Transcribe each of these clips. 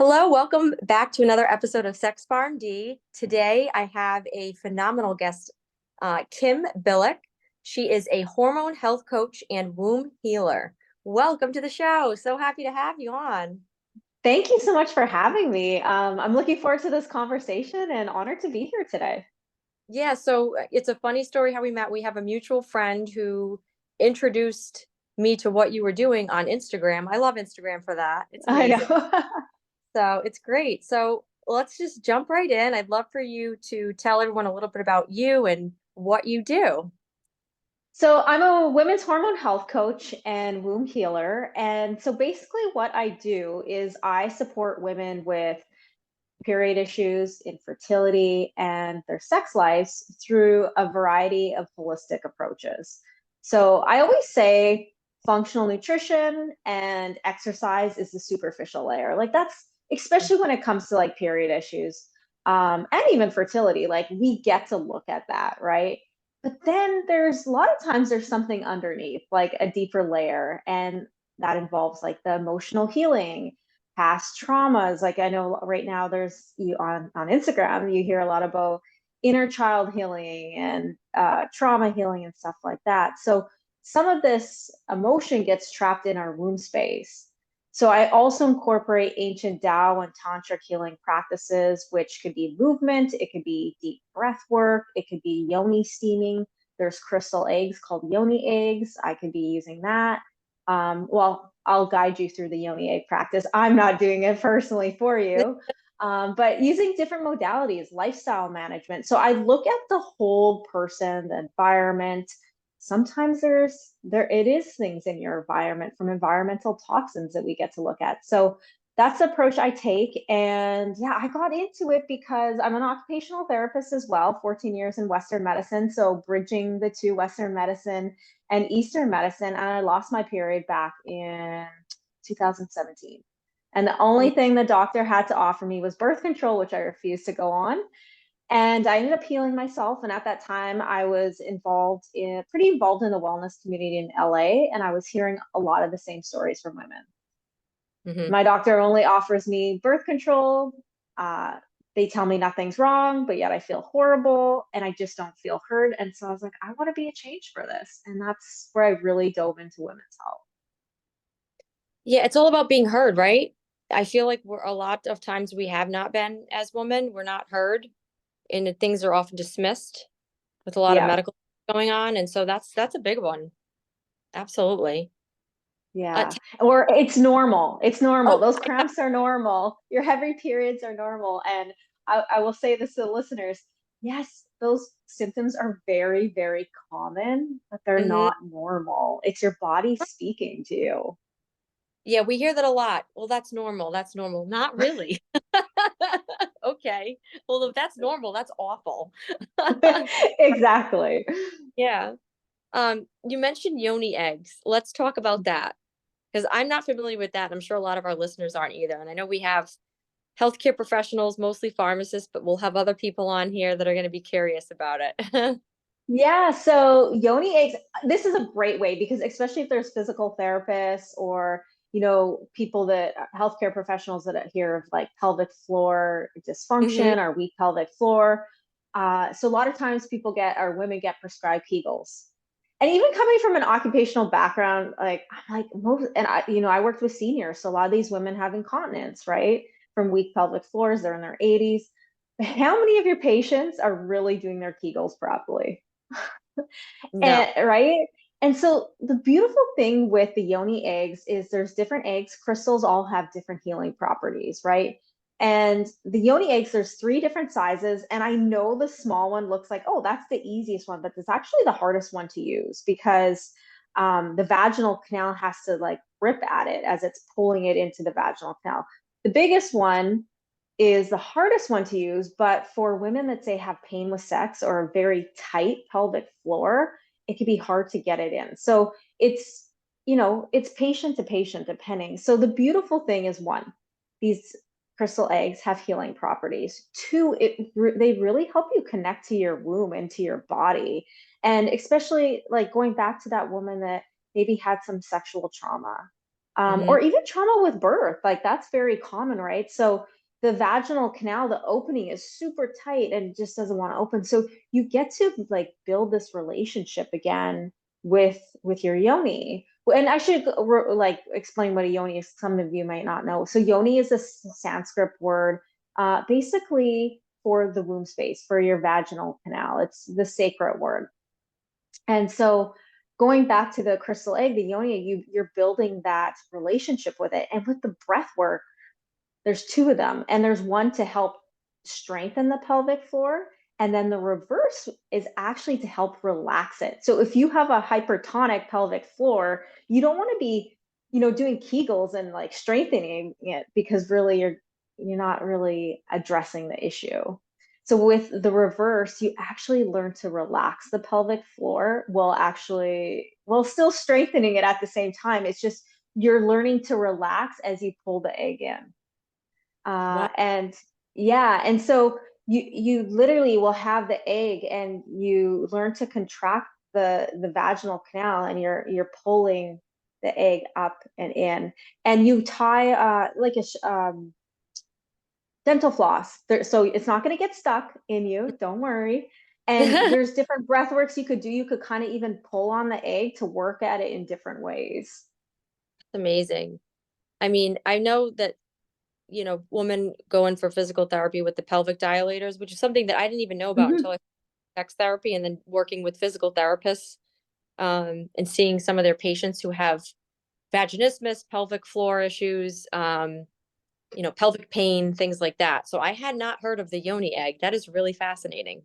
Hello, welcome back to another episode of Sex PharmD. Today I have a phenomenal guest, Kim Bilyk. She is a hormone health coach and womb healer. Welcome to the show. So happy to have you on. Thank you so much for having me. I'm looking forward to this conversation and honored to be here today. Yeah, so it's a funny story how we met. We have a mutual friend who introduced me to what you were doing on Instagram. I love Instagram for that. It's I amazing. know. So it's great. So let's just jump right in. I'd love for you to tell everyone a little bit about you and what you do. So I'm a women's hormone health coach and womb healer. And so basically what I do is I support women with period issues, infertility, and their sex lives through a variety of holistic approaches. So I always say functional nutrition and exercise is the superficial layer. Like that's especially when it comes to like period issues and even fertility. Like we get to look at that, right? But then there's a lot of times there's something underneath, like a deeper layer, and that involves like the emotional healing, past traumas. Like I know right now there's you on Instagram, you hear a lot about inner child healing and trauma healing and stuff like that. So some of this emotion gets trapped in our womb space. So I also incorporate ancient Tao and tantric healing practices, which could be movement, it could be deep breath work, it could be yoni steaming. There's crystal eggs called yoni eggs. I could be using that. Well, I'll guide you through the yoni egg practice. I'm not doing it personally for you, but using different modalities, lifestyle management. So I look at the whole person, the environment. Sometimes there it is things in your environment from environmental toxins that we get to look at. So that's the approach I take. And yeah, I got into it because I'm an occupational therapist as well, 14 years in Western medicine. So bridging the two, Western medicine and Eastern medicine. And I lost my period back in 2017. And the only thing the doctor had to offer me was birth control, which I refused to go on. And I ended up healing myself. And at that time, I was pretty involved in the wellness community in LA. And I was hearing a lot of the same stories from women. Hmm. My doctor only offers me birth control. Uh, they tell me nothing's wrong, but yet I feel horrible and I just don't feel heard. And so I was like, I want to be a change for this. And that's where I really dove into women's health. Yeah, it's all about being heard, right? I feel like we're a lot of times we have not been as women, we're not heard, and things are often dismissed with a lot of Yeah. medical going on, and so that's a big one. Absolutely. Yeah. Or it's normal. It's normal. Oh, Those cramps are normal. Your heavy periods are normal. And I will say this to the listeners. Yes, those symptoms are very, very common, but they're mhm. not normal. It's your body speaking to you. Yeah, we hear that a lot. Well, that's normal. That's normal. Not really. Okay. Well, if that's normal, that's awful. Exactly. Yeah. You mentioned yoni eggs. Let's talk about that because I'm not familiar with that. I'm sure a lot of our listeners aren't either. And I know we have healthcare professionals, mostly pharmacists, but we'll have other people on here that are going to be curious about it. Yeah, so yoni eggs, this is a great way because especially if there's physical therapists or, people that healthcare professionals that hear of like pelvic floor Hmm. dysfunction or weak pelvic floor. So a lot of times women get prescribed Kegels. And even coming from an occupational background, like I'm like most, and I worked with seniors, so a lot of these women have incontinence, right? From weak pelvic floors, they're in their 80s. How many of your patients are really doing their Kegels properly? No. And right. And so the beautiful thing with the yoni eggs is there's different eggs. Crystals all have different healing properties, right? And the yoni eggs, there's three different sizes. And I know the small one looks like, oh, that's the easiest one, but it's actually the hardest one to use because the vaginal canal has to like rip at it as it's pulling it into the vaginal canal. The biggest one is the hardest one to use, but for women that say have pain with sex or a very tight pelvic floor, it can be hard to get it in. So it's patient to patient depending. So the beautiful thing is one, these crystal eggs have healing properties. Two, they really help you connect to your womb and to your body. And especially like going back to that woman that maybe had some sexual trauma. Hmm. or even trauma with birth. Like that's very common, right? So the vaginal canal, the opening is super tight and just doesn't want to open. So you get to like build this relationship again with your yoni. And I should like explain what a yoni is. Some of you might not know. So yoni is a Sanskrit word, basically for the womb space, for your vaginal canal. It's the sacred word. And so going back to the crystal egg, the yoni, you're building that relationship with it. And with the breath work, there's two of them, and there's one to help strengthen the pelvic floor, and then the reverse is actually to help relax it. So if you have a hypertonic pelvic floor, you don't want to be, doing Kegels and like strengthening it, because really you're not really addressing the issue. So with the reverse, you actually learn to relax the pelvic floor while still strengthening it at the same time. It's just you're learning to relax as you pull the egg in. Wow. And yeah, and so you literally will have the egg, and you learn to contract the vaginal canal, and you're pulling the egg up and in, and you tie like a dental floss there, so it's not going to get stuck in you. Don't worry. And That's there's different breath works you could do. You could kind of even pull on the egg to work at it in different ways. amazing. I mean, I know that, women go in for physical therapy with the pelvic dilators, which is something that I didn't even know about until Mhm. I sex therapy and then working with physical therapists, and seeing some of their patients who have vaginismus, pelvic floor issues, pelvic pain, things like that. So I had not heard of the yoni egg. That is really fascinating.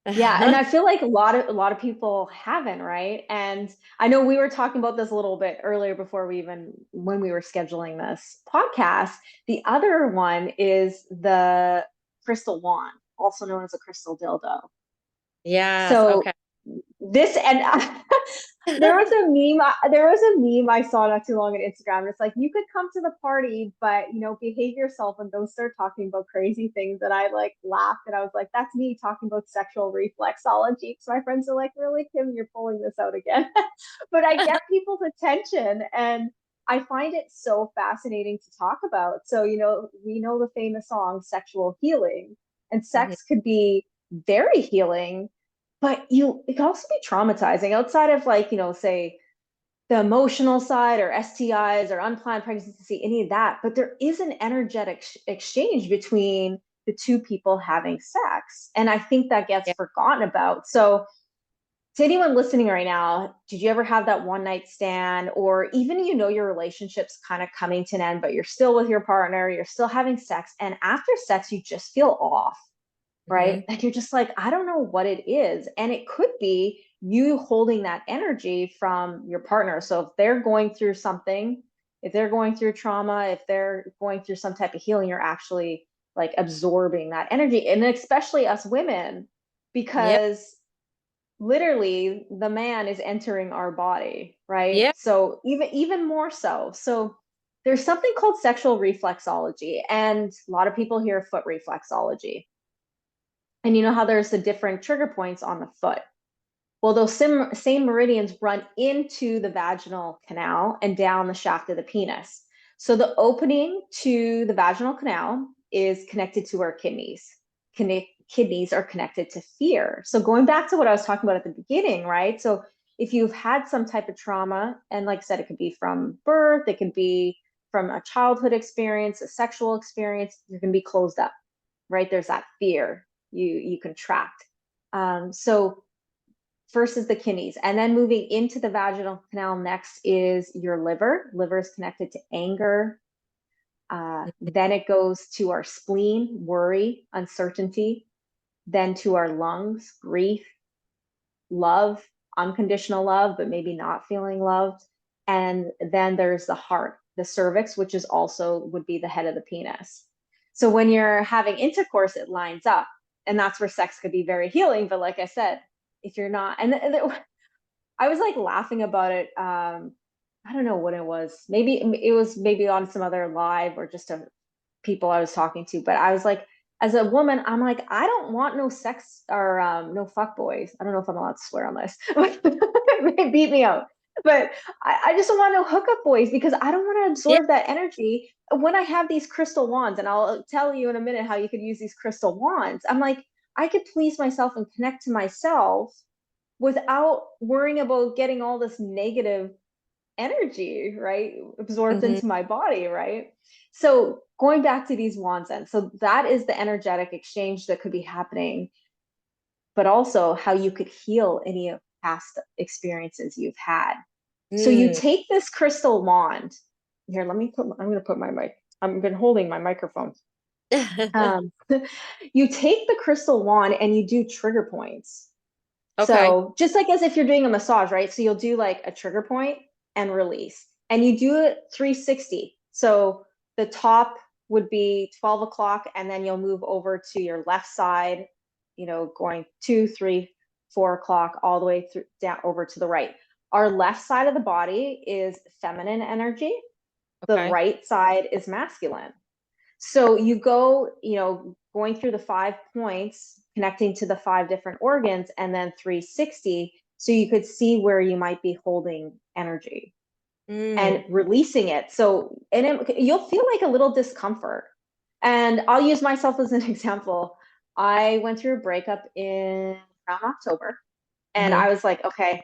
Yeah, and I feel like a lot of people haven't, right? And I know we were talking about this a little bit earlier before when we were scheduling this podcast. The other one is the crystal wand, also known as a crystal dildo. Yes. So Okay. this and there was a meme I saw not too long on Instagram. And it's like, you could come to the party, but behave yourself and don't start talking about crazy things. And I like laughed, and I was like, that's me talking about sexual reflexology. So my friends are like, really, Kim, you're pulling this out again. But I get people's attention, and I find it so fascinating to talk about. So, we know the famous song Sexual Healing, and Mhm. sex could be very healing, but it can also be traumatizing outside of, like, say the emotional side or STIs or unplanned pregnancy, any of that. But there is an energetic exchange between the two people having sex. And I think that gets Yeah. forgotten about. So to anyone listening right now, did you ever have that one night stand, or even, your relationship's kind of coming to an end, but you're still with your partner, you're still having sex, and after sex, you just feel off, right? Hmm. Like you're just like, I don't know what it is. And it could be you holding that energy from your partner. So if they're going through something, if they're going through trauma, if they're going through some type of healing, you're actually like absorbing that energy. And especially us women, Yep. because literally the man is entering our body, right? Yeah. So even more so. So there's something called sexual reflexology, and a lot of people hear foot reflexology. And you know how there's the different trigger points on the foot. Well, those same meridians run into the vaginal canal and down the shaft of the penis. So the opening to the vaginal canal is connected to our kidneys. Kidneys are connected to fear. So going back to what I was talking about at the beginning, right? So if you've had some type of trauma, and like I said, it could be from birth, it could be from a childhood experience, a sexual experience, you're going to be closed up, right? There's that fear. You contract. So first is the kidneys, and then moving into the vaginal canal next is your liver. Liver is connected to anger. Then it goes to our spleen, worry, uncertainty. Then to our lungs, grief, love, unconditional love, but maybe not feeling loved. And then there's the heart, the cervix, which is also would be the head of the penis. So when you're having intercourse, it lines up. And that's where sex could be very healing. But like I said, if you're not, I was like laughing about it. I don't know what it was. Maybe it was maybe on some other live or just people I was talking to. But I was like, as a woman, I'm like, I don't want no sex or no fuck boys. I don't know if I'm allowed to swear on this. Beat me out. But I just don't want no hookup boys because I don't want to Yeah. absorb that energy when I have these crystal wands. And I'll tell you in a minute how you could use these crystal wands. I'm like, I could please myself and connect to myself without worrying about getting all this negative energy, right? Absorbed Hmm. into my body, right? So going back to these wands then, so that is the energetic exchange that could be happening, but also how you could heal any past experiences you've had. So you Mm. take this crystal wand. Here, I'm going to put my mic. I've been holding my microphone. Um, you take the crystal wand and you do trigger points. Okay. So just like as if you're doing a massage, right? So you'll do like a trigger point and release, and you do it 360. So the top would be 12 o'clock, and then you'll move over to your left side, going 2, 3, 4 o'clock, all the way through down over to the right. Our left side of the body is feminine energy. The Okay. right side is masculine. So you go, going through the 5 points, connecting to the 5 different organs, and then 360. So you could see where you might be holding energy and Mm. releasing it. So, you'll feel like a little discomfort. And I'll use myself as an example. I went through a breakup in around October, and Hmm. I was like, okay,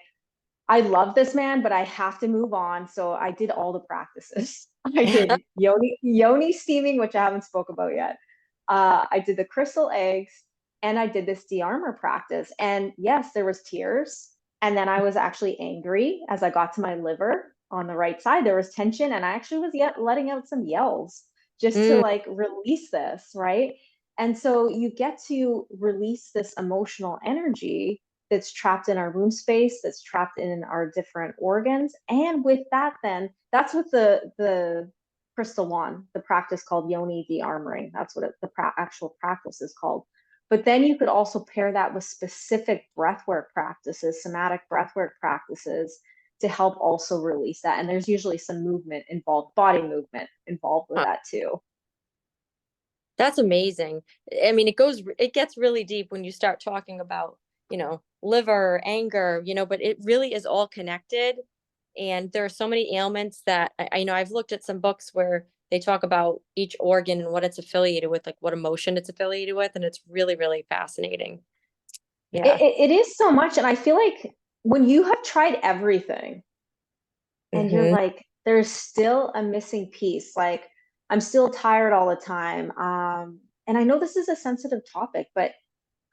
I love this man, but I have to move on. So I did all the practices. I did yoni steaming, which I haven't spoke about yet. I did the crystal eggs, and I did this de-armor practice. And yes, there was tears. And then I was actually angry as I got to my liver on the right side. There was tension, and I actually was yet letting out some yells just to Mm. like release this, right? And so you get to release this emotional energy that's trapped in our womb space, that's trapped in our different organs. And with that, then that's what the crystal wand, the practice called yoni de-armoring. That's what actual practice is called. But then you could also pair that with specific breathwork practices, somatic breathwork practices to help also release that. And there's usually some movement involved, body movement involved with Huh. that too. That's amazing. I mean, it gets really deep when you start talking about, liver, anger, but it really is all connected. And there are so many ailments that I've looked at some books where they talk about each organ and what it's affiliated with, like what emotion it's affiliated with. And it's really, really fascinating. Yeah. It is so much. And I feel like when you have tried everything, and you're Hmm. like, there's still a missing piece. Like, I'm still tired all the time. And I know this is a sensitive topic, but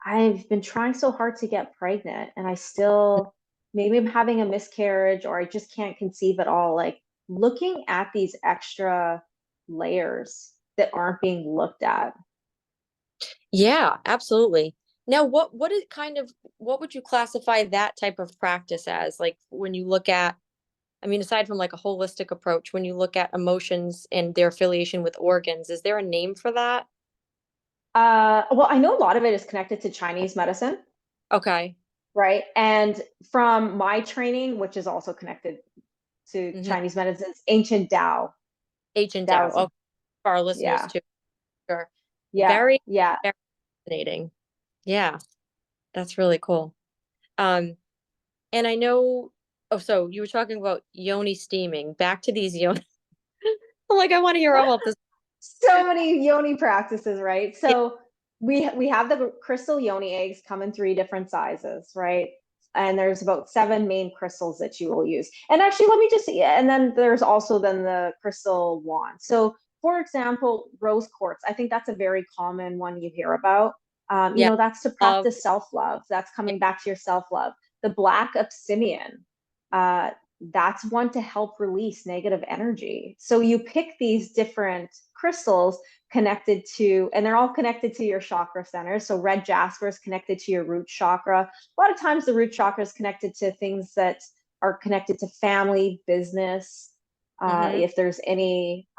I've been trying so hard to get pregnant, and I still, maybe I'm having a miscarriage, or I just can't conceive at all. Like, looking at these extra layers that aren't being looked at. Yeah, absolutely. Now, what would you classify that type of practice as? Like when you look at, I mean, aside from like a holistic approach, when you look at emotions and their affiliation with organs, is there a name for that? Well, I know a lot of it is connected to Chinese medicine, Okay. right? And from my training, which is also connected to Hmm. Chinese medicine, it's ancient Tao, Ancient Tao. Taoism. Okay, for our listeners Yeah, too. Sure. yeah, Very, yeah. very fascinating. Yeah, that's really cool. Um, and I know, oh, so you were talking about yoni steaming. Back to these yoni. Like, I want to hear all about this. So many yoni practices, right? Yeah. So we have the crystal yoni eggs come in 3 different sizes, right? And there's about 7 main crystals that you will use. And actually, let me just see. And then there's also then the crystal wand. So, for example, rose quartz. I think that's a very common one you hear about. Yeah. That's to Love. practice self-love. That's Yeah. coming back to your self-love. The black obsidian. Uh, that's one to help release negative energy. So you pick these different crystals connected to, and they're all connected to your chakra centers. So red jasper is connected to your root chakra. A lot of times the root chakra is connected to things that are connected to family, business. Hmm. If there's any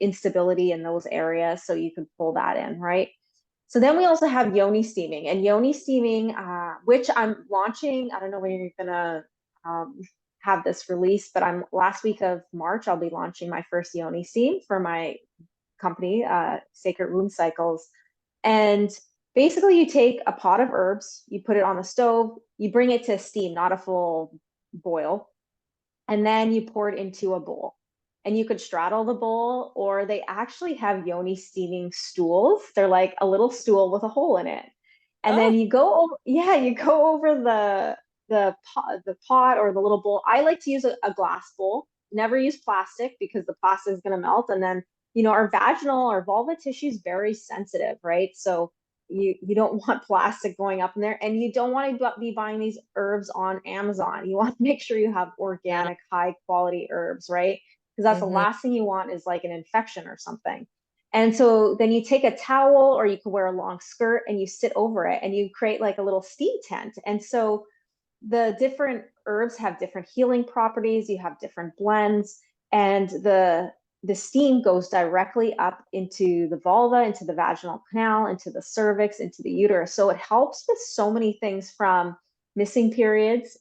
instability in those areas, so you can pull that in, right? So then we also have yoni steaming, and yoni steaming, which I'm launching. I don't know when you're gonna um, have this release, but I'm last week of March. I'll be launching my first yoni steam for my company, Sacred Womb Cycles. And basically, you take a pot of herbs, you put it on the stove, you bring it to steam, not a full boil, and then you pour it into a bowl. And you could straddle the bowl, or they actually have yoni steaming stools. They're like a little stool with a hole in it. And then Oh, you go, yeah, you go over the pot or the little bowl. I like to use a glass bowl. Never use plastic because the plastic is going to melt. And then, our vaginal or vulva tissue is very sensitive, right? So you don't want plastic going up in there, and you don't want to be buying these herbs on Amazon. You want to make sure you have yeah. organic, high quality herbs, right? Because that's the Hmm. last thing you want is like an infection or something. And so then you take a towel, or you could wear a long skirt, and you sit over it and you create like a little steam tent. And so the different herbs have different healing properties. You have different blends, and the steam goes directly up into the vulva, into the vaginal canal, into the cervix, into the uterus. So it helps with so many things, from missing periods,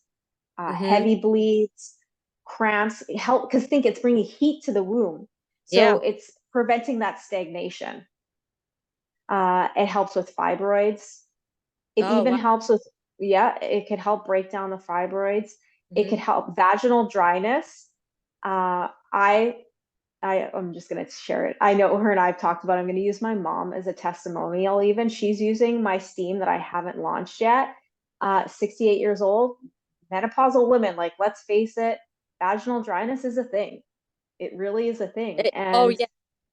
Hmm. heavy bleeds, cramps. Help because think it's bringing heat to the womb, so Yeah. it's preventing that stagnation. It helps with fibroids. It Oh, even wow. helps with, yeah, it could help break down the fibroids. It could Hmm. help vaginal dryness. Uh, I, I'm just gonna share it. I know her and I've talked about. I'm gonna use my mom as a testimonial. Even she's using my steam that I haven't launched yet. 68 years old, menopausal women. Like, let's face it, vaginal dryness is a thing. It really is a thing, Oh, yeah,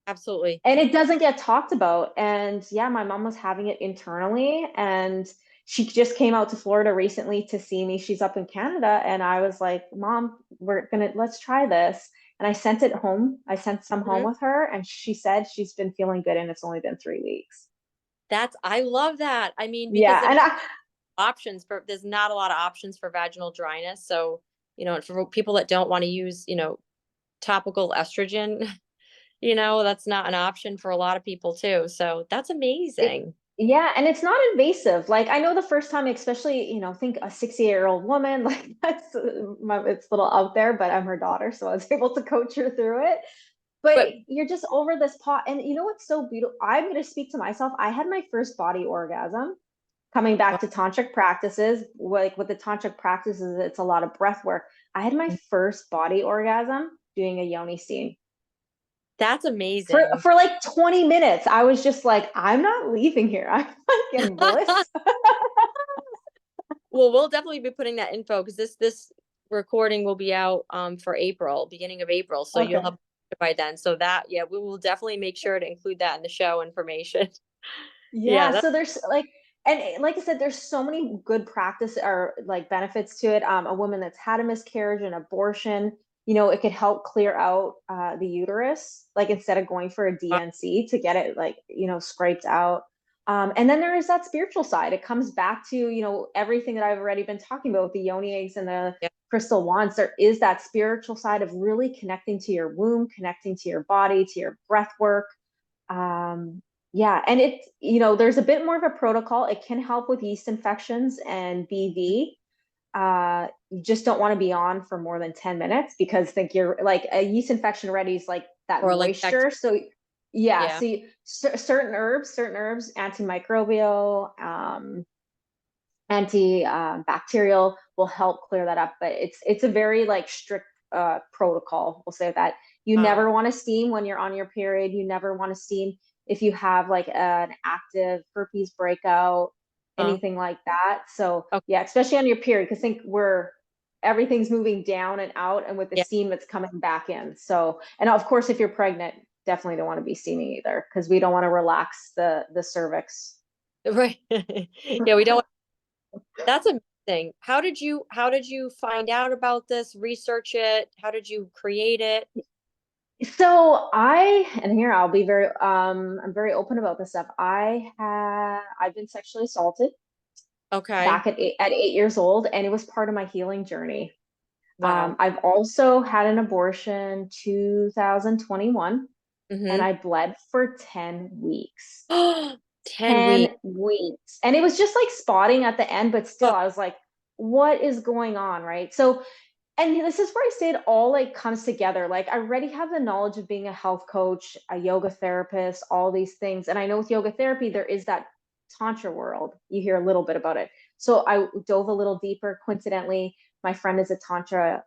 absolutely. and it doesn't get talked about. And yeah, my mom was having it internally, and she just came out to Florida recently to see me. She's up in Canada, and I was like, Mom, let's try this. And I sent it home. I sent some home Mhm. with her, and she said she's been feeling good, and it's only been 3 weeks. I love that. I mean, because Yeah, and there's not a lot of options for vaginal dryness. So, for people that don't want to use, topical estrogen, that's not an option for a lot of people too. So that's it, amazing. yeah, and it's not invasive. Like, I know the first time, especially, think a 68-year-old woman, like that's it's a little out there, but I'm her daughter, so I was able to coach her through it. But But you're just over this pot. And you know what's so beautiful? I'm going to speak to myself. I had my first body orgasm coming back to tantric practices. Like, with the tantric practices, it's a lot of breath work. I had my first body orgasm doing a yoni steam. that's For, amazing. for like 20 minutes, I was just like, I'm not leaving here. I'm like in bliss. Well, we'll definitely be putting that info because this recording will be out for April, beginning of April. So you'll Okay. have it by then. So that, yeah, we will definitely make sure to include that in the show information. Yeah, Yeah, that's so there's like, and like I said, there's so many good practice or like benefits to it. A woman that's had a miscarriage, an abortion, it could help clear out the uterus, like instead of going for a DNC to get it like, scraped out. And then there is that spiritual side. It comes back to, everything that I've already been talking about with the yoni eggs and the yeah. crystal wands. There is that spiritual side of really connecting to your womb, connecting to your body, to your breath work. um, yeah, and there's a bit more of a protocol. It can help with yeast infections and BV. You just don't want to be on for more than 10 minutes, because think you're like a yeast infection already is like that Or like moisture. So yeah, yeah. see, certain herbs, antimicrobial, antibacterial will help clear that up. But it's a very like strict protocol. We'll say that you Wow. never want to steam when you're on your period. You never want to steam if you have like an active herpes breakout, Huh. anything like that. So Okay. yeah, especially on your period, because think we're everything's moving down and out, and with the Yeah. steam, it's coming back in. So, and of course, if you're pregnant, definitely don't want to be steaming either, because we don't want to relax the cervix. Right. Yeah, we don't. That's amazing. How did you find out about this? Research it? How did you create it? So and here I'll be I'm very open about this stuff. I've been sexually assaulted Okay. back at 8 years old, and it was part of my healing journey. Wow. I've also had an abortion 2021, and Mm-hmm. I bled for 10 weeks. 10 weeks. 10 weeks. And it was just like spotting at the end, but still Oh, I was like, what is going on? Right. So, and this is where I say it all like comes together. Like, I already have the knowledge of being a health coach, a yoga therapist, all these things. And I know with yoga therapy, there is that tantra world. You hear a little bit about it. So I dove a little deeper. Coincidentally, my friend is a Tantra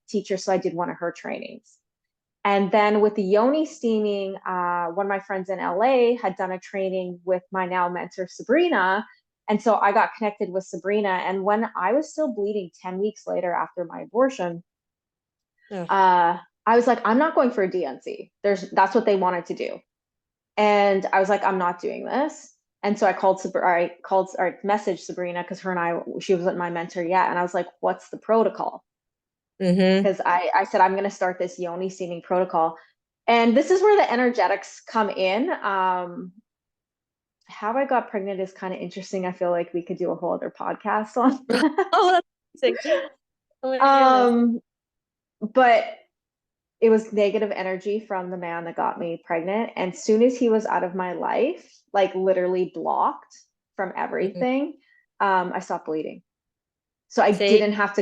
teacher, so I did one of her trainings. And then with the yoni steaming, one of my friends in LA had done a training with my now mentor, Sabrina. And so I got connected with Sabrina. And when I was still bleeding 10 weeks later after my abortion, Ugh. I was like, I'm not going for a DNC. That's what they wanted to do. And I was like, I'm not doing this. And so I messaged Sabrina because she wasn't my mentor yet. And I was like, what's the protocol? Mm-hmm. Because I said, I'm going to start this yoni steaming protocol. And this is where the energetics come in. How I got pregnant is kind of interesting. I feel like we could do a whole other podcast on. Oh, that's amazing. Oh my goodness. um, but it was negative energy from the man that got me pregnant. And soon as he was out of my life, like literally blocked from Mhm. everything, I stopped bleeding. So See? I didn't have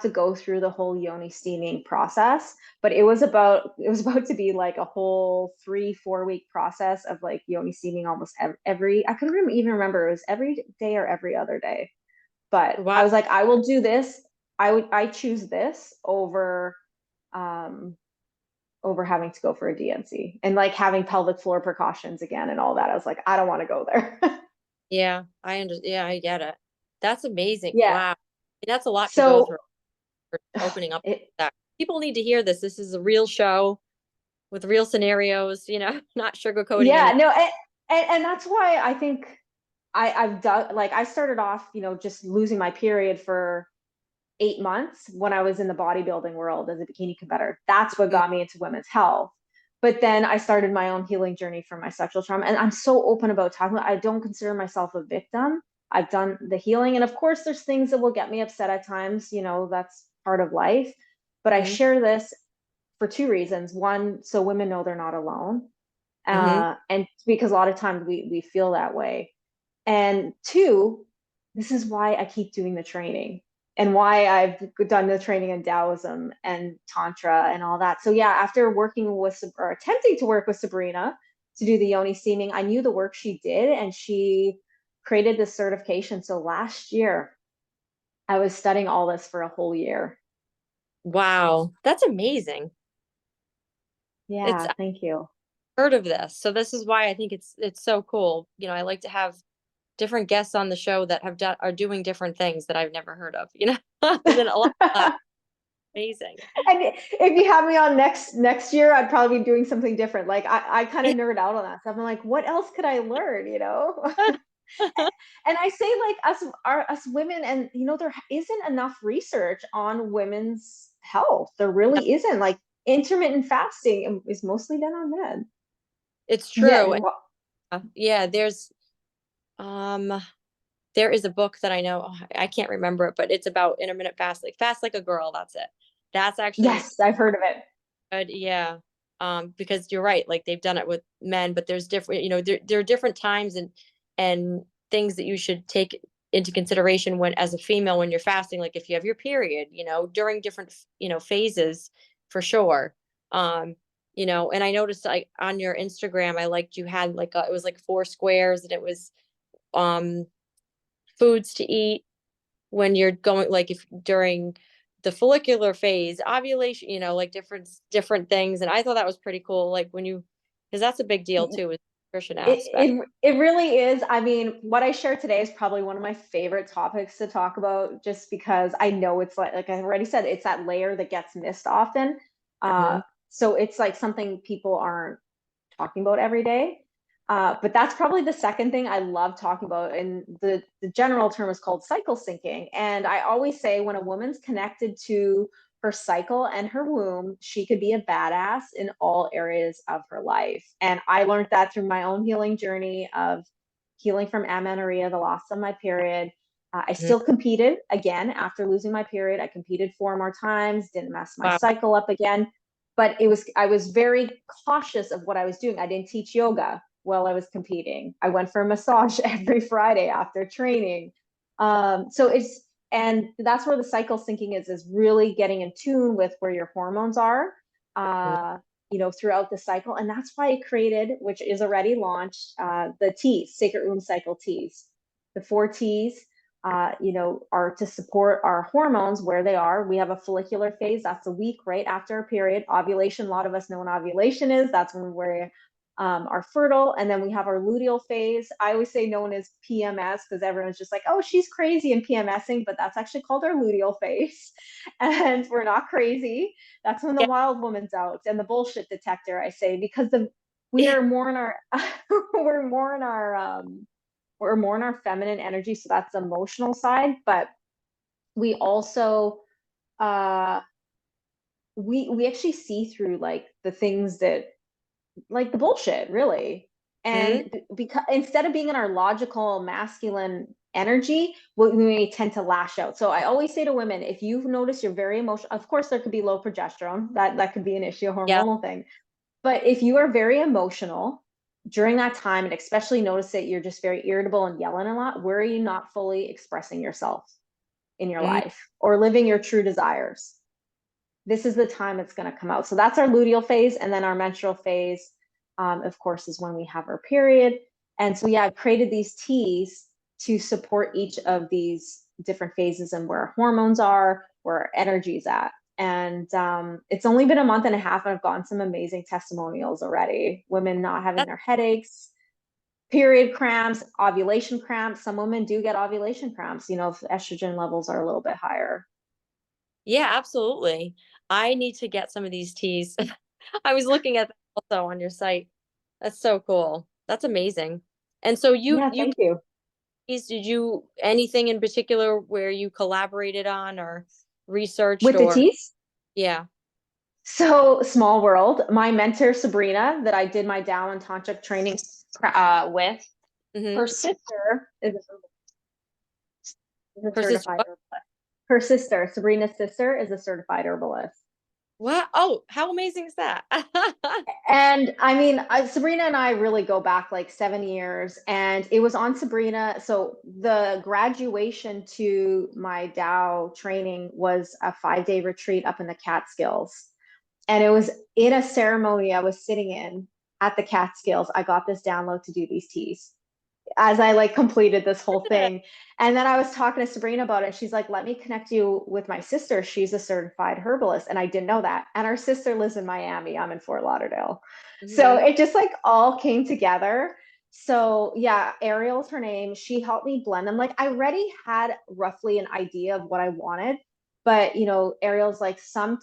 to go through the whole yoni steaming process, but it was about to be like a whole 3 4 week process of like yoni steaming almost every, I couldn't even remember, it was every day or every other day. But Wow. I was like, I will do this. I choose this um over having to go for a DNC and like having pelvic floor precautions again and all that. I was like, I don't want to go there. Yeah, I understand. Yeah, I get it. That's amazing. Yeah. Wow. That's a lot to go So through for opening up it, that. People need to hear this. This is a real show with real scenarios, not sugarcoating yeah, any. no, and that's why I think I've done, like, I started off, just losing my period for 8 months when I was in the bodybuilding world as a bikini competitor. That's what Mm, got me into women's health. But then I started my own healing journey from my sexual trauma. And I'm so open about talking about, I don't consider myself a victim. I've done the healing. And of course, there's things that will get me upset at times, that's part of life. But I mhm, share this for two reasons. One, so women know they're not alone. mhm. And because a lot of times we feel that way. And two, this is why I keep doing the training and why I've done the training in Taoism and Tantra and all that. So yeah, after working with or attempting to work with Sabrina to do the yoni steaming, I knew the work she did and she created this certification. So last year I was studying all this for a whole year. Wow. That's amazing. It's Yeah, I've thank you. heard of this. So this is why I think it's so cool. I like to have different guests on the show that are doing different things that I've never heard of, and then a lot of that. Amazing. And if you have me on next year, I'd probably be doing something different. Like I kind of Yeah. nerd out on that stuff. I'm like, what else could I learn? And I say like us women, and there isn't enough research on women's health. There really isn't. Like intermittent fasting is mostly done on men. It's Yet, true. Yeah, um there is a book that I know, I can't remember it, but it's about intermittent fast, like Fast Like a Girl, that's it. That's actually yes, I've heard of it. good, yeah. Because you're right, like they've done it with men, but there's different, there are different times and things that you should take into consideration when as a female when you're fasting, like if you have your period, during different, phases for sure. Um, and I noticed like on your Instagram, I liked you had like it was like 4 squares and it was um foods to eat when you're going, like if during the follicular phase, ovulation, like different things. And I thought that was pretty cool. Like when you, because that's a big deal too, is the nutrition It, aspect. it it really is. I mean, what I share today is probably one of my favorite topics to talk about, just because I know it's like I already said, it's that layer that gets missed often. Hmm. So it's like something people aren't talking about every day. But that's probably the second thing I love talking about. And the general term is called cycle syncing. And I always say when a woman's connected to her cycle and her womb, she could be a badass in all areas of her life. And I learned that through my own healing journey of healing from amenorrhea, the loss of my period. I Hmm. still competed again after losing my period. I competed 4 more times, didn't mess my Wow. cycle up again, but I was very cautious of what I was doing. I didn't teach yoga while I was competing. I went for a massage every Friday after training. So it's and that's where the cycle syncing is really getting in tune with where your hormones are, Mhm. uh, throughout the cycle. And that's why I created, which is already launched, the teas, Sacred Womb Cycle teas, the 4 teas. are to support our hormones where they are. We have a follicular phase. That's a week right after a period. Ovulation, a lot of us know when ovulation is. That's when we're are fertile. And then we have our luteal phase. I always say known as PMS because everyone's just like, oh, she's crazy and PMSing, but that's actually called our luteal phase. And we're not crazy. That's when the Yeah. wild woman's out and the bullshit detector, I say, because we are more in our we're more in our we're more in our feminine energy, so that's the emotional side. But we also we actually see through like the things that like the bullshit, really. Mm, And because instead of being in our logical masculine energy, we may tend to lash out. So I always say to women, if you've noticed you're very emotional, of course there could be low progesterone, that could be an issue, a yeah. hormonal thing. But if you are very emotional during that time, and especially notice that you're just very irritable and yelling a lot, where are you not fully expressing yourself in your Mm, life or living your true desires? This is the time it's going to come out. So that's our luteal phase. And then our menstrual phase, of course, is when we have our period. And so, yeah, I've created these teas to support each of these different phases and where our hormones are, where our energy's at. And it's only been a month and a half, and I've gotten some amazing testimonials already. Women not having that, their headaches, period cramps, ovulation cramps. Some women do get ovulation cramps, if estrogen levels are a little bit higher. yeah, absolutely. I need to get some of these teas. I was looking at them also on your site. That's so cool. That's amazing. And so Yeah, you thank you. did you anything in particular where you collaborated on or researched With the or teas? yeah. So small world. My mentor Sabrina, that I did my Tao and Tantric training with, Hmm. her sister is a Her sister certified what? herbalist. Her sister, Sabrina's sister, is a certified herbalist. What? Oh, how amazing is that? And I mean, Sabrina and I really go back like 7 years, and it was on Sabrina. So the graduation to my Tao training was a 5-day retreat up in the Catskills. And it was in a ceremony I was sitting in at the Catskills. I got this download to do these teas as I like completed this whole thing. And then I was talking to Sabrina about it. She's like, let me connect you with my sister. She's a certified herbalist. And I didn't know that. And our sister lives in Miami. I'm in Fort Lauderdale. So Hmm. it just like all came together. So yeah, Ariel's her name. She helped me blend them. Like I already had roughly an idea of what I wanted, but Ariel's like some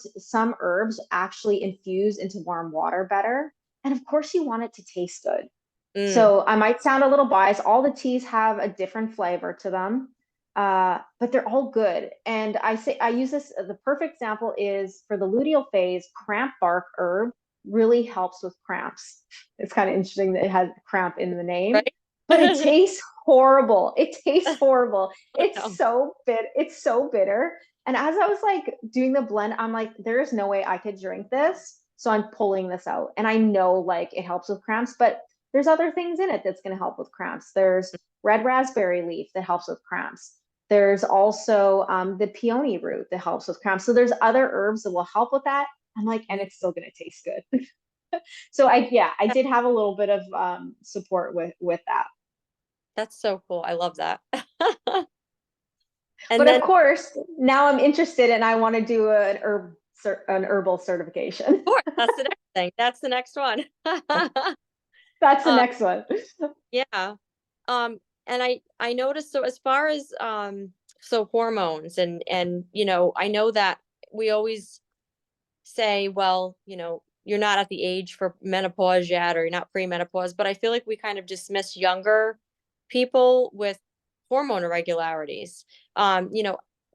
herbs actually infuse into warm water better. And of course you want it to taste good. Mm. So I might sound a little biased. All the teas have a different flavor to them, but they're all good. And I use this. The perfect example is for the luteal phase. Cramp bark herb really helps with cramps. It's kind of interesting that it has cramp in the name, Right? but it tastes horrible. It tastes horrible. Oh, It's no. so bit. It's so bitter. And as I was like doing the blend, I'm like, there is no way I could drink this. So I'm pulling this out, and I know like it helps with cramps, but there's other things in it that's going to help with cramps. There's red raspberry leaf that helps with cramps. There's also the peony root that helps with cramps. So there's other herbs that will help with that. I'm like, and Mm. it's still going to taste good. So I did have a little bit of support with that. That's so cool. I love that. And But then, of of course, now I'm interested and I want to do an herbal certification. course, that's the next thing. That's the next one. That's the Um, next one. yeah. And I noticed so as far as so hormones and I know that we always say, well, you're not at the age for menopause yet or you're not premenopause, but I feel like we kind of dismiss younger people with hormone irregularities.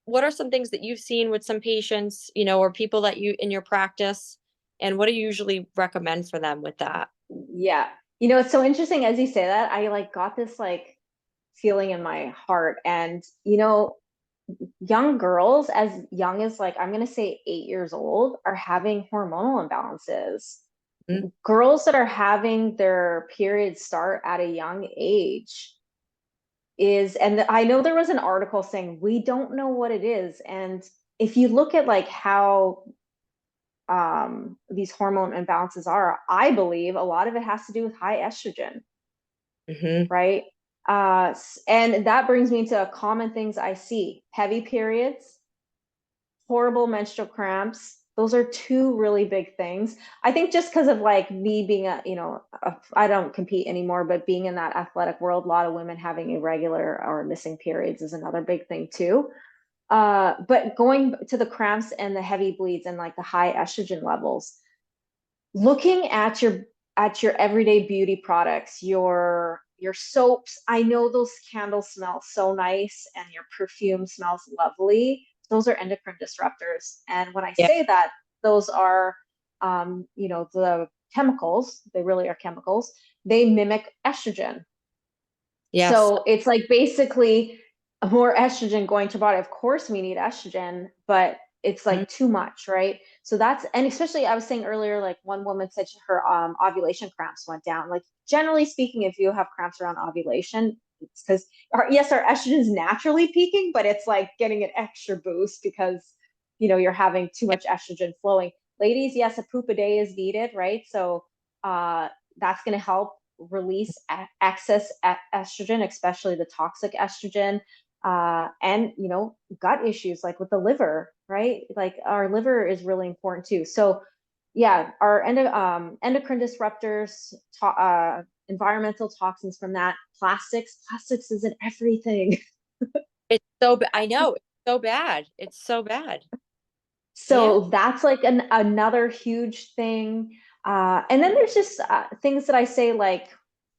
What are some things that you've seen with some patients, or people that you in your practice, and what do you usually recommend for them with that? Yeah. It's so interesting as you say that. I like got this like feeling in my heart. And young girls as young as like I'm going to say 8 years old are having hormonal imbalances. Mm, Girls that are having their periods start at a young age and I know there was an article saying we don't know what it is. And if you look at like how these hormone imbalances are, I believe a lot of it has to do with high estrogen, mhm. right? And that brings me to common things I see: heavy periods, horrible menstrual cramps. Those are two really big things. I think just because of like me being I don't compete anymore, but being in that athletic world, a lot of women having irregular or missing periods is another big thing too. But going to the cramps and the heavy bleeds and like the high estrogen levels, looking at your everyday beauty products, your soaps. I know those candles smell so nice and your perfume smells lovely. Those are endocrine disruptors. And when I Yeah. say that, those are the chemicals, they really are chemicals. They mimic estrogen. Yes. So it's like basically more estrogen going to body. Of course, we need estrogen, but it's Mhm. like too much, right? So that's, and especially I was saying earlier, like one woman said her ovulation cramps went down. Like generally speaking, if you have cramps around ovulation, it's because yes, our estrogen is naturally peaking, but it's like getting an extra boost because you're having too Yeah. much estrogen flowing. Ladies, yes, a poop a day is needed, right? So that's going to help release excess estrogen, especially the toxic estrogen, and gut issues like with the liver, right? Like our liver is really important too. So yeah, our endocrine disruptors, environmental toxins from that, plastics is in everything. It's so I know it's so bad. It's so bad. Yeah. So that's like another huge thing. And then there's just things that I say like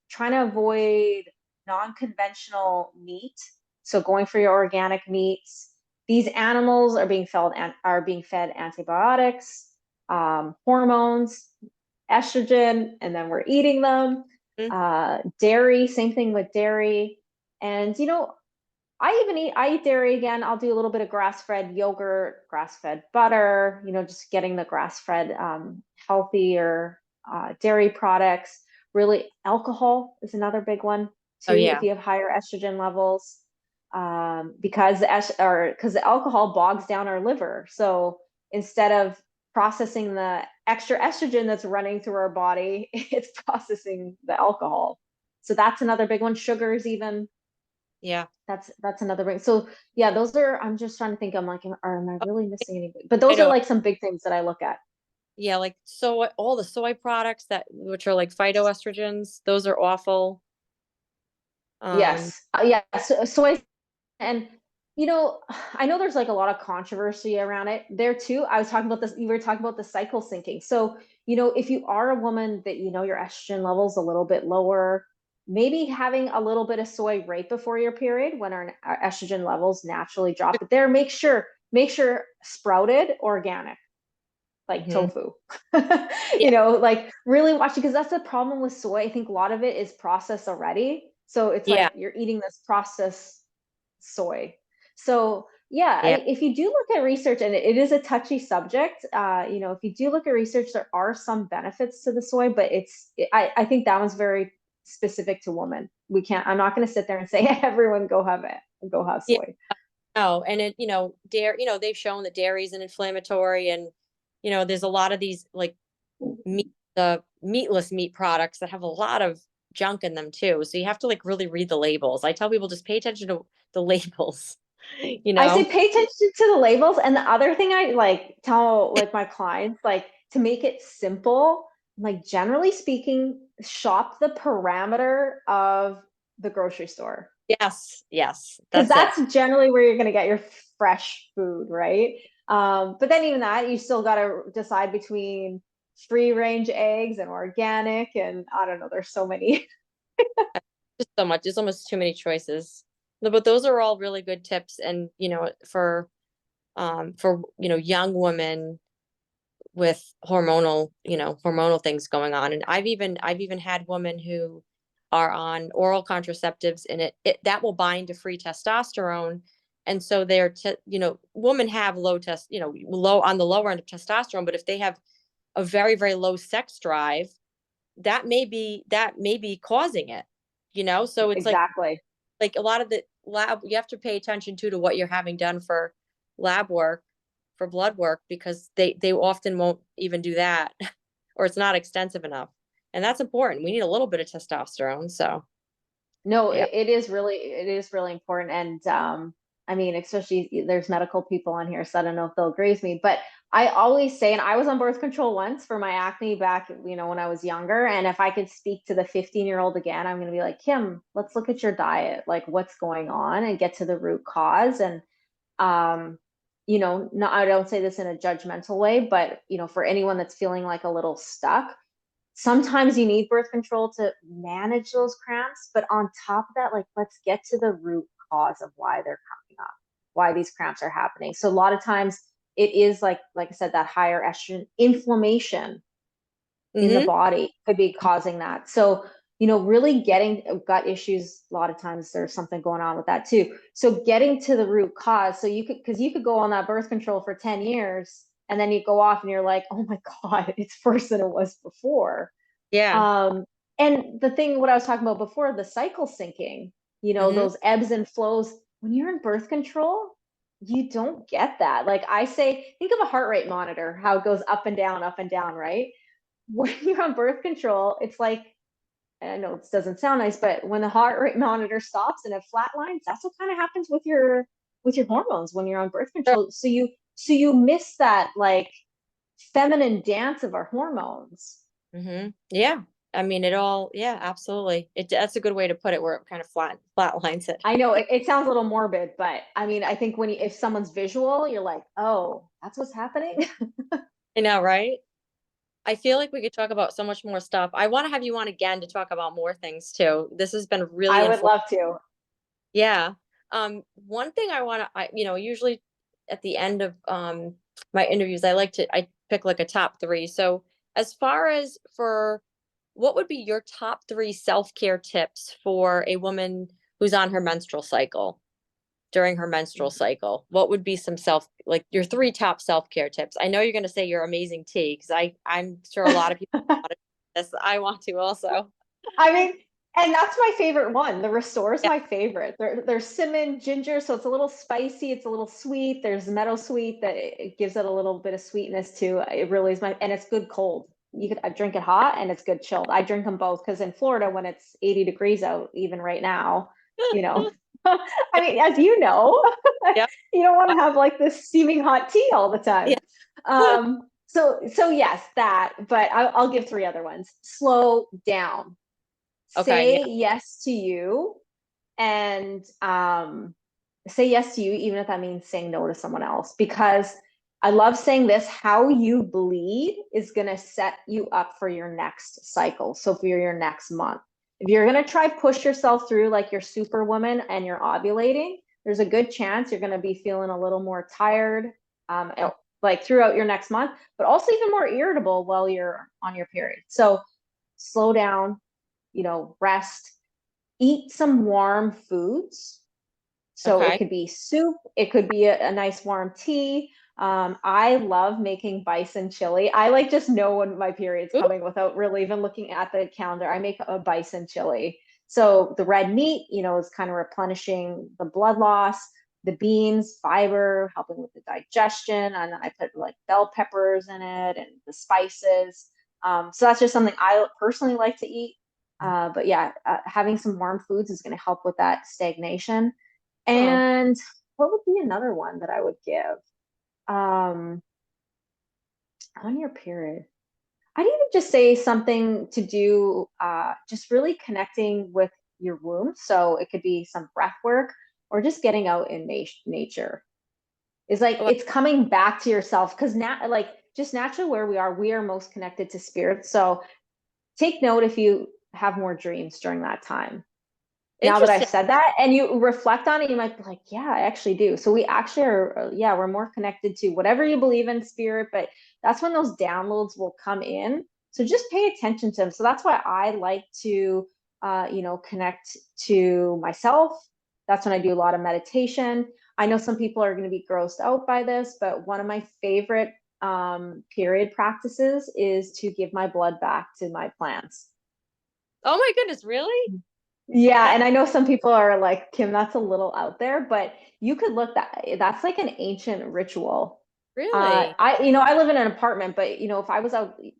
trying to avoid non-conventional meat. So going for your organic meats. These animals are being fed antibiotics, hormones, estrogen, and then we're eating them. Mhm. Dairy, same thing with dairy. And I eat dairy again. I'll do a little bit of grass-fed yogurt, grass-fed butter, just getting the grass-fed healthier dairy products. Really, alcohol is another big one Oh too if yeah. you have higher estrogen levels, because the alcohol bogs down our liver. So instead of processing the extra estrogen that's running through our body, it's processing the alcohol. So that's another big one. Sugars even, Yeah. that's another big. So yeah, those are. I'm just trying to think. I'm like, am I Oh, really missing anything? But I those are know. like some big things that I look at. Yeah, like soy, all the soy products that which are like phytoestrogens, those are awful. Um, Yes, yeah. So and you know, I know there's like a lot of controversy around it there too. I was talking about this. You were talking about the cycle syncing. So if you are a woman that your estrogen levels a little bit lower, maybe having a little bit of soy right before your period when our estrogen levels naturally drop. But there, make sure sprouted, organic, like mhm. tofu. Yeah, Like really watch it, because that's the problem with soy. I think a lot of it is processed already. So it's yeah, like you're eating this processed soy. So yeah, yeah, if you do look at research, and it is a touchy subject, if you do look at research, there are some benefits to the soy, but I think that one's very specific to women. I'm not going to sit there and say everyone go have it, go have yeah. soy. No, and dairy, they've shown that dairy is an inflammatory, and there's a lot of these like meat, the meatless meat products that have a lot of junk in them too. So you have to like really read the labels. I tell people just pay attention to the labels. You I say know? pay attention to the labels. And the other thing I like tell like my clients, like to make it simple, like generally speaking, shop the parameter of the grocery store. Yes, yes, Because that's it. that's generally where you're gonna get your fresh food, right? But then even that, you still gotta decide between free range eggs and organic, and I don't know, there's so many. Just so much. There's almost too many choices. No, but those are all really good tips, and for young women with hormonal things going on. And I've even had women who are on oral contraceptives, and it that will bind to free testosterone. And so women have low on the lower end of testosterone, but if they have a very, very low sex drive, that may be causing it. So it's Exactly. like a lot of the lab, you have to pay attention to what you're having done for lab work, for blood work, because they often won't even do that or it's not extensive enough, and that's important. We need a little bit of testosterone. So No, Yeah. it is really important. And I mean, especially there's medical people on here, so I don't know if they'll agree with me, but I always say, and I was on birth control once for my acne back, when I was younger. And if I could speak to the 15-year-old again, I'm gonna be like, Kim, let's look at your diet, like what's going on and get to the root cause. And um, no, I don't say this in a judgmental way, but for anyone that's feeling like a little stuck, sometimes you need birth control to manage those cramps, but on top of that, like let's get to the root cause of why they're coming up, why these cramps are happening. So a lot of times it is like I said, that higher estrogen inflammation in the Mm-hmm. body could be causing that. So, really getting gut issues, a lot of times there's something going on with that too. So getting to the root cause. So because you could go on that birth control for 10 years and then you go off and you're like, oh my God, it's worse than it was before. Yeah. Um, and the thing, what I was talking about before, the cycle syncing, Mm-hmm. those ebbs and flows, when you're in birth control, you don't get that. Like I say, think of a heart rate monitor, how it goes up and down, right? When you're on birth control, it's like, I know it doesn't sound nice, but when the heart rate monitor stops and it flatlines, that's what kind of happens with your hormones when you're on birth Sure. control. So you miss that like feminine dance of our hormones. Mm-hmm. Yeah. I mean, yeah, absolutely. That's a good way to put it, where it kind of flatlines it. I know it sounds a little morbid, but I mean, I think if someone's visual, you're like, oh, that's what's happening. I know, right? I feel like we could talk about so much more stuff. I want to have you on again to talk about more things too. This has been really I would informative. love to. Yeah. One thing usually at the end of my interviews, I pick like a top three. So as far as for what would be your top three self-care tips for a woman who's on her menstrual cycle, during her menstrual cycle? What would be some like your three top self-care tips? I know you're going to say your amazing tea, because I'm sure a lot of people want to do this. I want to also. I mean, and that's my favorite one. The Restore is Yeah. my favorite. There's cinnamon, ginger, so it's a little spicy. It's a little sweet. There's meadow sweet that it gives it a little bit of sweetness too. It really is and it's good cold. I drink it hot and it's good chilled. I drink them both because in Florida, when it's 80 degrees out, even right now, you know, I mean, as you know, Yeah. you don't want to have like this steaming hot tea all the Yeah. time. So yes, that, but I'll give three other ones. Slow down, Okay. say yes to you, and say yes to you even if that means saying no to someone else, because I love saying this, how you bleed is going to set you up for your next cycle, so for your next month. If you're going to try push yourself through like you're superwoman and you're ovulating, there's a good chance you're going to be feeling a little more tired, Yeah. like throughout your next month, but also even more irritable while you're on your period. So slow down, rest, eat some warm foods. So it Okay. could be soup, it could be a nice warm tea. I love making bison chili. I like just know when my period's Ooh, coming without really even looking at the calendar. I make a bison chili. So the red meat, is kind of replenishing the blood loss. The beans, fiber, helping with the digestion. And I put like bell peppers in it and the spices. So that's just something I personally like to eat. But yeah, having some warm foods is going to help with that stagnation. oh, And what would be another one that I would give? Um, on your period. I'd even just say something to do, just really connecting with your womb. So it could be some breath work or just getting out in nature. It's like oh, it's coming back to yourself, because now, like just naturally where we are most connected to spirit. So take note if you have more dreams during that time. Now that I've interesting. said that and you reflect on it, you might be like, yeah, I actually do. So we actually are, yeah, we're more connected to whatever you believe in, spirit, but that's when those downloads will come in. So just pay attention to them. So that's why I like to, connect to myself. That's when I do a lot of meditation. I know some people are going to be grossed out by this, but one of my favorite period practices is to give my blood back to my plants. Oh my goodness, really? Yeah, That and I know some people are like, Kim, that's a little out there, but you could look that's like an ancient ritual. really? I live in an apartment, but if I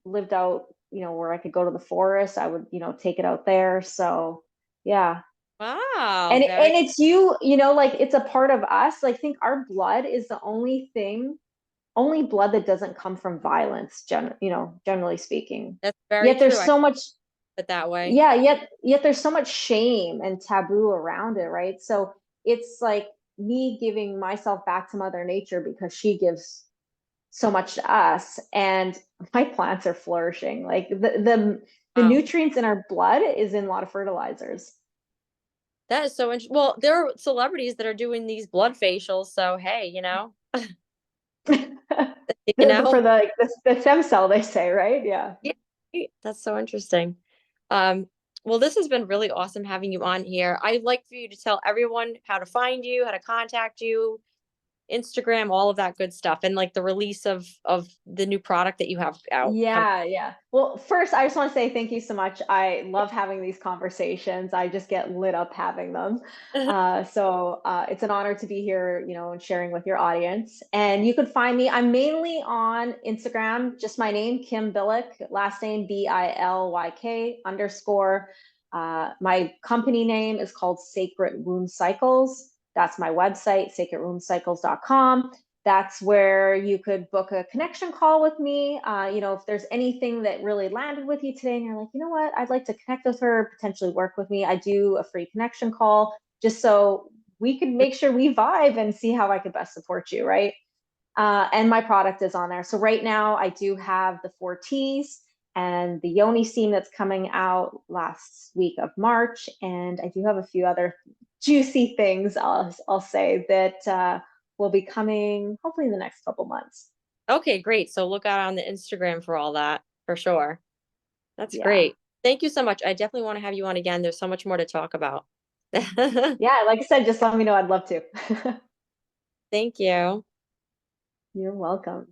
lived out, where I could go to the forest, I would, take it out there. So yeah. Wow, And very it's like it's a part of us. Like, think our blood is the only blood that doesn't come from violence, generally speaking. that's very Yet there's true. I so much, put it that way. yeah, yet there's so much shame and taboo around it, right? So it's like me giving myself back to Mother Nature because she gives so much to us, and my plants are flourishing. Like the Wow. nutrients in our blood is in a lot of fertilizers. That is so interesting. Well, there are celebrities that are doing these blood facials, so hey, you For know? the stem cell, they say, right? Yeah. Yeah, that's so interesting. Um, well, this has been really awesome having you on here. I'd like for you to tell everyone how to find you, how to contact you, Instagram, all of that good stuff, and like the release of the new product that you have out coming. Yeah, yeah. Well, first, I just want to say thank you so much. I love having these conversations. I just get lit up having them. So it's an honor to be here, and sharing with your audience. And you could find me. I'm mainly on Instagram, just my name, Kim Bilyk, last name BILYK _. My company name is called Sacred Womb Cycles. That's my website, sacredwombcycles.com. That's where you could book a connection call with me. If there's anything that really landed with you today and you're like, you know what, I'd like to connect with her, potentially work with me, I do a free connection call just so we could make sure we vibe and see how I could best support you, right? And my product is on there. So right now I do have the 4 Ts and the yoni steam that's coming out last week of March. And I do have a few other juicy things I'll say that will be coming hopefully in the next couple months. Okay, great. So look out on the Instagram for all that for sure. That's Yeah. great. Thank you so much. I definitely want to have you on again. There's so much more to talk about. Yeah. Like I said, just let me know. I'd love to. Thank you. You're welcome.